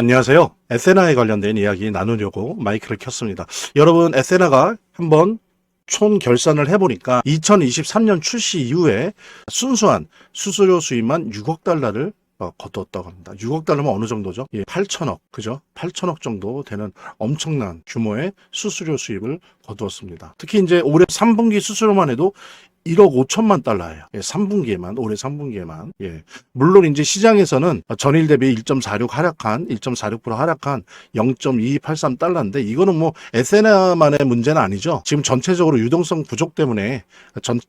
안녕하세요. 에세나에 관련된 이야기 나누려고 마이크를 켰습니다. 여러분, 에세나가 한번 총 결산을 해보니까 2023년 출시 이후에 순수한 수수료 수입만 6억 달러를 거두었다고 합니다. 6억 달러면 어느 정도죠? 8천억, 그죠? 8천억 정도 되는 엄청난 규모의 수수료 수입을 거두었습니다. 특히 이제 올해 3분기 수수료만 해도 1억 5천만 달러예요. 3분기에만, 올해 3분기에만. 물론 이제 시장에서는 전일 대비 1.46% 하락한 0.2283달러인데 이거는 뭐 에세나만의 문제는 아니죠. 지금 전체적으로 유동성 부족 때문에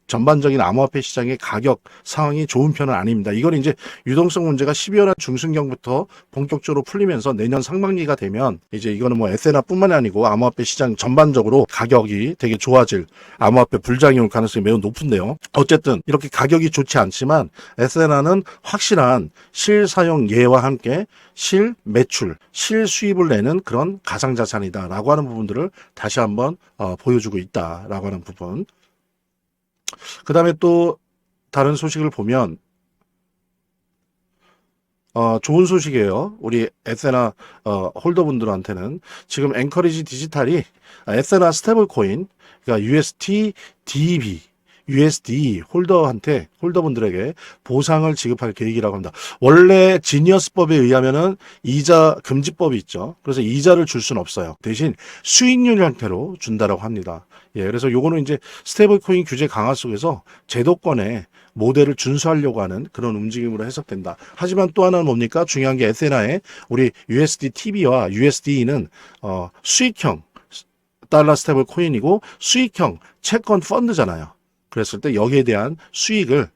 전반적인 암호화폐 시장의 가격 상황이 좋은 편은 아닙니다. 이건 이제 유동성 문제가 12월 한 중순경부터 본격적으로 풀리면서 내년 상반기가 되면 이제 이거는 뭐 에세나뿐만이 아니고 암호화폐 시장 전반적으로 가격이 되게 좋아질, 암호화폐 불장이 올 가능성이 매우 높은데요. 어쨌든 이렇게 가격이 좋지 않지만 에세나는 확실한 실사용 예와 함께 실매출, 실수입을 내는 그런 가상자산이다라고 하는 부분들을 다시 한번 보여주고 있다라고 하는 부분. 그 다음에 또 다른 소식을 보면 좋은 소식이에요. 우리 에세나 홀더분들한테는 지금 앵커리지 디지털이 에세나 스테이블 코인, 그러니까 USD 홀더분들에게 보상을 지급할 계획이라고 합니다. 원래 지니어스법에 의하면은 이자 금지법이 있죠. 그래서 이자를 줄 수는 없어요. 대신 수익률 형태로 준다라고 합니다. 그래서 요거는 이제 스테이블 코인 규제 강화 속에서 제도권의 모델을 준수하려고 하는 그런 움직임으로 해석된다. 하지만 또 하나는 뭡니까? 중요한 게 에세나의 우리 USDTV와 USD는 수익형 달러 스테이블 코인이고 수익형 채권 펀드잖아요. 그랬을 때 여기에 대한 수익을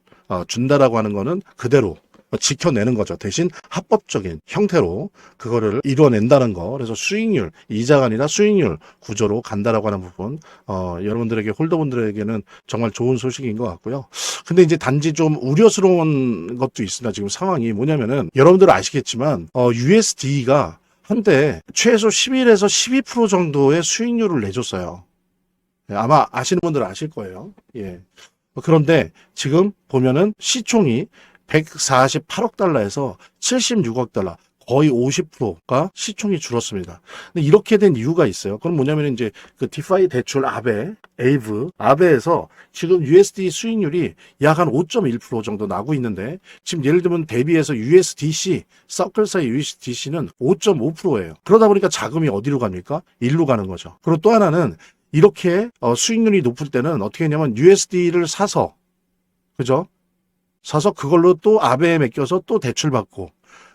준다라고 하는 거는 그대로 지켜내는 거죠. 대신 합법적인 형태로 그거를 이루어낸다는 거. 그래서 수익률, 이자가 아니라 수익률 구조로 간다라고 하는 부분, 여러분들에게, 홀더분들에게는 정말 좋은 소식인 것 같고요. 근데 이제 단지 좀 우려스러운 것도 있습니다. 지금 상황이 뭐냐면은, 여러분들 아시겠지만, USD가 한때 최소 11에서 12% 정도의 수익률을 내줬어요. 아마 아시는 분들은 아실 거예요. 그런데 지금 보면은 시총이 148억 달러에서 76억 달러, 거의 50%가 시총이 줄었습니다. 근데 이렇게 된 이유가 있어요. 그건 뭐냐면 이제 그 디파이 대출 아베에서 지금 USD 수익률이 약 한 5.1% 정도 나고 있는데 지금 예를 들면 대비해서 USDC, 서클 사이 USDC는 5.5%예요. 그러다 보니까 자금이 어디로 갑니까? 일로 가는 거죠. 그리고 또 하나는 이렇게 수익률이 높을 때는 어떻게 했냐면 USD를 사서, 그죠? 사서 그걸로 또 아베에 맡겨서 또 대출받고,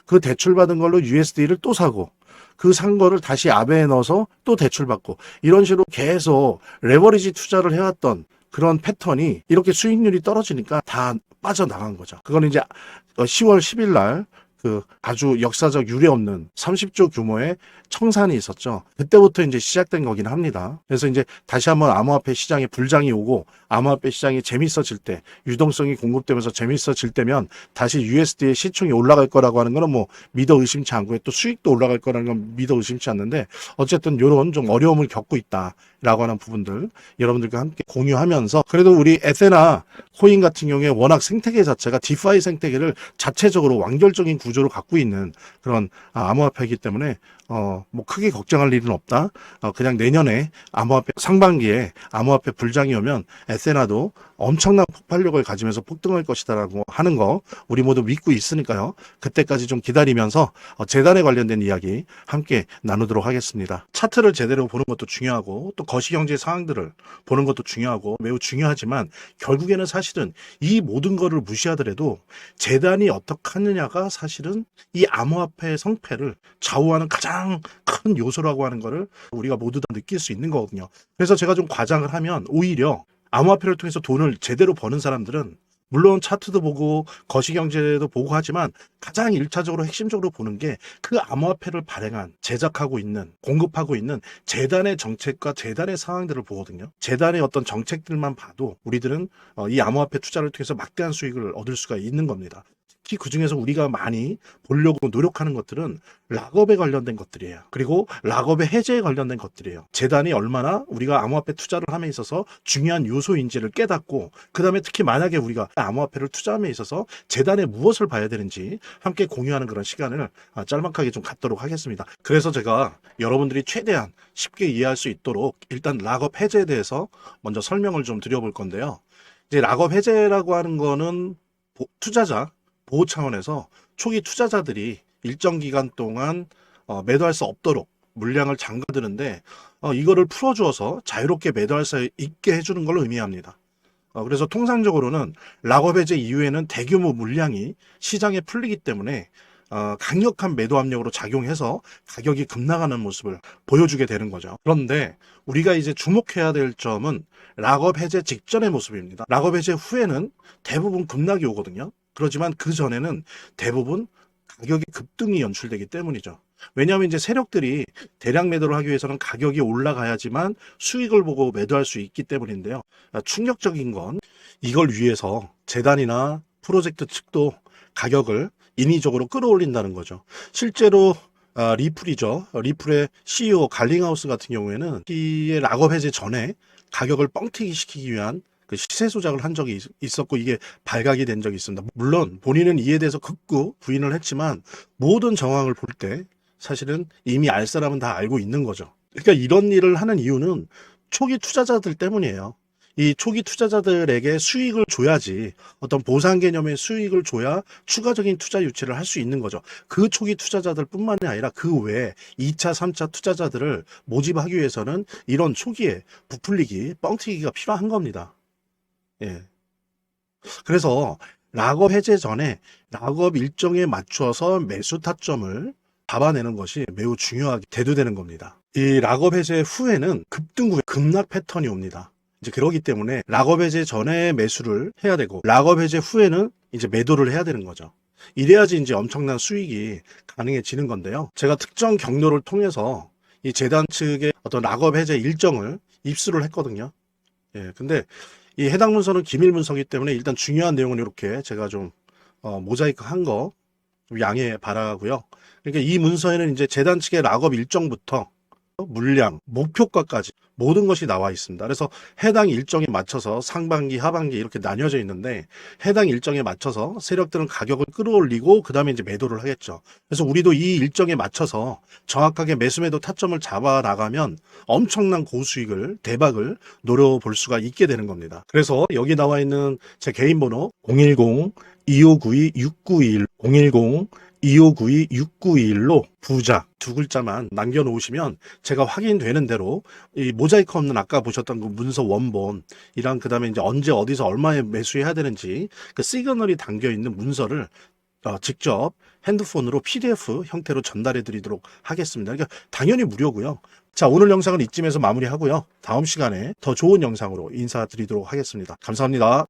그 대출받은 걸로 USD를 또 사고, 그 산 거를 다시 아베에 넣어서 또 대출받고, 이런 식으로 계속 레버리지 투자를 해왔던 그런 패턴이 이렇게 수익률이 떨어지니까 다 빠져나간 거죠. 그건 이제 10월 10일 날 그 아주 역사적 유례 없는 30조 규모의 청산이 있었죠. 그때부터 이제 시작된 거긴 합니다. 그래서 이제 다시 한번 암호화폐 시장에 불장이 오고 암호화폐 시장이 재밌어질 때, 유동성이 공급되면서 재밌어질 때면 다시 USD의 시총이 올라갈 거라고 하는 거는 뭐 믿어 의심치 않고요. 또 수익도 올라갈 거라는 건 믿어 의심치 않는데 어쨌든 이런 좀 어려움을 겪고 있다라고 하는 부분들 여러분들과 함께 공유하면서 그래도 우리 에세나 코인 같은 경우에 워낙 생태계 자체가 디파이 생태계를 자체적으로 완결적인 구조를 갖고 있는 그런 암호화폐이기 때문에 뭐 크게 걱정할 일은 없다. 그냥 내년에 암호화폐 상반기에 암호화폐 불장이 오면 에세나도 엄청난 폭발력을 가지면서 폭등할 것이다라고 하는 거 우리 모두 믿고 있으니까요. 그때까지 좀 기다리면서 재단에 관련된 이야기 함께 나누도록 하겠습니다. 차트를 제대로 보는 것도 중요하고 또 거시경제 상황들을 보는 것도 중요하고 매우 중요하지만 결국에는 사실은 이 모든 거를 무시하더라도 재단이 어떻게 하느냐가 사실은 이 암호화폐의 성패를 좌우하는 가장 큰 요소라고 하는 거를 우리가 모두 다 느낄 수 있는 거거든요. 그래서 제가 좀 과장을 하면 오히려 암호화폐를 통해서 돈을 제대로 버는 사람들은 물론 차트도 보고 거시경제도 보고 하지만 가장 1차적으로 핵심적으로 보는 게 그 암호화폐를 발행한, 제작하고 있는, 공급하고 있는 재단의 정책과 재단의 상황들을 보거든요. 재단의 어떤 정책들만 봐도 우리들은 이 암호화폐 투자를 통해서 막대한 수익을 얻을 수가 있는 겁니다. 특히 그중에서 우리가 많이 보려고 노력하는 것들은 락업에 관련된 것들이에요. 그리고 락업의 해제에 관련된 것들이에요. 재단이 얼마나 우리가 암호화폐 투자를 함에 있어서 중요한 요소인지를 깨닫고, 그 다음에 특히 만약에 우리가 암호화폐를 투자함에 있어서 재단에 무엇을 봐야 되는지 함께 공유하는 그런 시간을 짤막하게 좀 갖도록 하겠습니다. 그래서 제가 여러분들이 최대한 쉽게 이해할 수 있도록 일단 락업 해제에 대해서 먼저 설명을 좀 드려볼 건데요. 이제 락업 해제라고 하는 거는 투자자 보호 차원에서 초기 투자자들이 일정 기간 동안 매도할 수 없도록 물량을 잠가드는데, 이거를 풀어주어서 자유롭게 매도할 수 있게 해주는 걸 의미합니다. 그래서 통상적으로는 락업 해제 이후에는 대규모 물량이 시장에 풀리기 때문에 강력한 매도 압력으로 작용해서 가격이 급락하는 모습을 보여주게 되는 거죠. 그런데 우리가 이제 주목해야 될 점은 락업 해제 직전의 모습입니다. 락업 해제 후에는 대부분 급락이 오거든요. 그렇지만 그 전에는 대부분 가격이 급등이 연출되기 때문이죠. 왜냐하면 이제 세력들이 대량 매도를 하기 위해서는 가격이 올라가야지만 수익을 보고 매도할 수 있기 때문인데요. 충격적인 건 이걸 위해서 재단이나 프로젝트 측도 가격을 인위적으로 끌어올린다는 거죠. 실제로 리플이죠. 리플의 CEO 갈링하우스 같은 경우에는 이 락업 해제 전에 가격을 뻥튀기 시키기 위한 그 시세 조작을 한 적이 있었고, 이게 발각이 된 적이 있습니다. 물론 본인은 이에 대해서 극구 부인을 했지만 모든 정황을 볼 때 사실은 이미 알 사람은 다 알고 있는 거죠. 그러니까 이런 일을 하는 이유는 초기 투자자들 때문이에요. 이 초기 투자자들에게 수익을 줘야지, 어떤 보상 개념의 수익을 줘야 추가적인 투자 유치를 할 수 있는 거죠. 그 초기 투자자들 뿐만이 아니라 그 외에 2차, 3차 투자자들을 모집하기 위해서는 이런 초기에 부풀리기, 뻥튀기가 필요한 겁니다. 예. 그래서 락업 해제 전에 락업 일정에 맞춰서 매수 타점을 잡아내는 것이 매우 중요하게 대두되는 겁니다. 이 락업 해제 후에는 급등 후에 급락 패턴이 옵니다. 이제 그러기 때문에 락업 해제 전에 매수를 해야 되고, 락업 해제 후에는 이제 매도를 해야 되는 거죠. 이래야지 이제 엄청난 수익이 가능해지는 건데요. 제가 특정 경로를 통해서 이 재단 측의 어떤 락업 해제 일정을 입수를 했거든요. 예, 근데 이 해당 문서는 기밀 문서이기 때문에 일단 중요한 내용은 이렇게 제가 좀 모자이크 한 거 양해 바라고요. 그러니까 이 문서에는 이제 재단 측의 락업 일정부터 물량, 목표가까지 모든 것이 나와 있습니다. 그래서 해당 일정에 맞춰서 상반기, 하반기 이렇게 나뉘어져 있는데, 해당 일정에 맞춰서 세력들은 가격을 끌어올리고 그 다음에 이제 매도를 하겠죠. 그래서 우리도 이 일정에 맞춰서 정확하게 매수 매도 타점을 잡아 나가면 엄청난 고수익을, 대박을 노려볼 수가 있게 되는 겁니다. 그래서 여기 나와 있는 제 개인 번호 010-2592-6921, 010-2592-6921로 부자 두 글자만 남겨놓으시면 제가 확인되는 대로 이 모자이크 없는 아까 보셨던 그 문서 원본이랑, 그 다음에 이제 언제 어디서 얼마에 매수해야 되는지 그 시그널이 담겨 있는 문서를 직접 핸드폰으로 PDF 형태로 전달해 드리도록 하겠습니다. 그러니까 당연히 무료고요. 자, 오늘 영상은 이쯤에서 마무리하고요. 다음 시간에 더 좋은 영상으로 인사드리도록 하겠습니다. 감사합니다.